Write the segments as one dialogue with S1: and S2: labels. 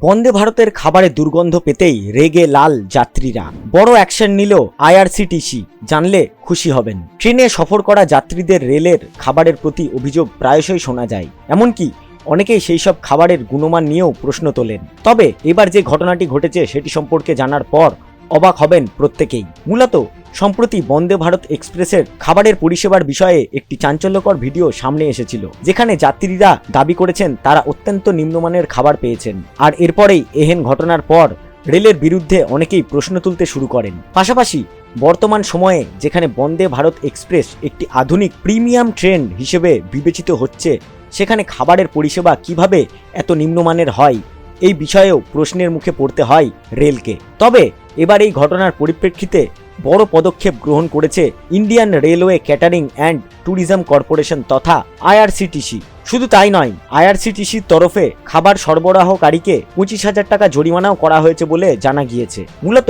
S1: বন্দে ভারতের খাবারে দুর্গন্ধ পেতেই রেগে লাল যাত্রীরা। বড় অ্যাকশন নিল আইআরসিটিসি, জানলে খুশি হবেন। ট্রেনে সফর করা যাত্রীদের রেলের খাবারের প্রতি অভিযোগ প্রায়শই শোনা যায়। এমনকি অনেকেই সেই সব খাবারের গুণমান নিয়েও প্রশ্ন তোলেন। তবে এবার যে ঘটনাটি ঘটেছে সেটি সম্পর্কে জানার পর অবাক হবেন প্রত্যেকেই। মূলত সম্প্রতি বন্দে ভারত এক্সপ্রেসের খাবারের পরিষেবার বিষয়ে একটি চাঞ্চল্যকর ভিডিও সামনে এসেছিল, যেখানে যাত্রীরা দাবি করেছেন তারা অত্যন্ত নিম্নমানের খাবার পেয়েছেন। আর এরপরেই এহেন ঘটনার পর রেলের বিরুদ্ধে অনেকেই প্রশ্ন তুলতে শুরু করেন। পাশাপাশি বর্তমান সময়ে যেখানে বন্দে ভারত এক্সপ্রেস একটি আধুনিক প্রিমিয়াম ট্রেন হিসেবে বিবেচিত হচ্ছে, সেখানে খাবারের পরিষেবা কিভাবে এত নিম্নমানের হয়, এই বিষয়েও প্রশ্নের মুখে পড়তে হয় রেলকে। তবে এবার এই ঘটনার পরিপ্রেক্ষিতে বড় পদক্ষেপ গ্রহণ করেছে Indian railway catering and tourism corporation তথা আইআরসিটিসি। শুধু তাই নয়, আইআরসিটিসির তরফে খাবার সরবরাহকারীকে 25,000 টাকা জরিমানাও করা হয়েছে বলে জানা গিয়েছে। মূলত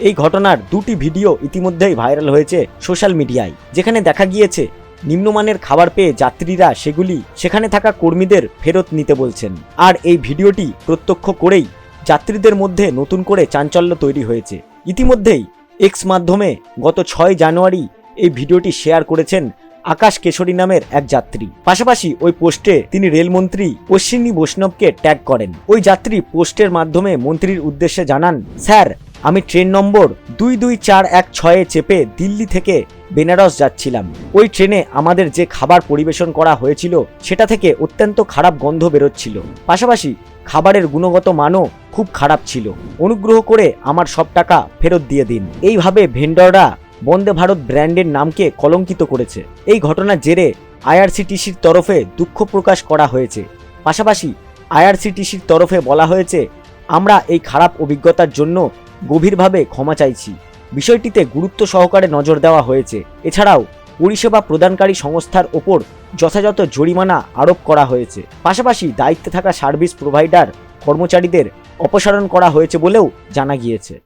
S1: এই ঘটনার দুটি ভিডিও ইতিমধ্যেই ভাইরাল হয়েছে সোশ্যাল মিডিয়ায়, যেখানে দেখা গিয়েছে নিম্নমানের খাবার পেয়ে যাত্রীরা সেগুলি সেখানে থাকা কর্মীদের ফেরত নিতে বলছেন। আর এই ভিডিওটি প্রত্যক্ষ করেই যাত্রীদের মধ্যে নতুন করে চাঞ্চল্য তৈরি হয়েছে। ইতিমধ্যেই এক্স মাধ্যমে গত 6 জানুয়ারি এই ভিডিওটি শেয়ার করেছেন আকাশ কেশরী নামের এক যাত্রী। পাশাপাশি ওই পোস্টে তিনি রেলমন্ত্রী অশ্বিনী বৈষ্ণবকে ট্যাগ করেন। ওই যাত্রী পোস্টের মাধ্যমে মন্ত্রীর উদ্দেশ্যে জানান, স্যার, আমি ট্রেন নম্বর 22416-এ চেপে দিল্লি থেকে বেনারস যাচ্ছিলাম। ওই ট্রেনে আমাদের যে খাবার পরিবেশন করা হয়েছিল সেটা থেকে অত্যন্ত খারাপ গন্ধ বেরোচ্ছিল। পাশাপাশি খাবারের গুণগত মানও খুব খারাপ ছিল। অনুগ্রহ করে আমার সব টাকা ফেরত দিয়ে দিন। এইভাবে ভেন্ডররা বন্দে ভারত ব্র্যান্ডের নামকে কলঙ্কিত করেছে। এই ঘটনার জেরে আইআরসিটিসির তরফে দুঃখ প্রকাশ করা হয়েছে। পাশাপাশি আইআরসিটিসির তরফে বলা হয়েছে, আমরা এই খারাপ অভিজ্ঞতার জন্য গভীরভাবে ক্ষমা চাইছি। বিষয়টিতে গুরুত্ব সহকারে নজর দেওয়া হয়েছে। এছাড়াও পরিষেবা প্রদানকারী সংস্থার ওপর যথাযথ জরিমানা আরোপ করা হয়েছে। পাশাপাশি দায়িত্বে থাকা সার্ভিস প্রোভাইডার কর্মচারীদের অপসারণ করা হয়েছে বলেও জানা গিয়েছে।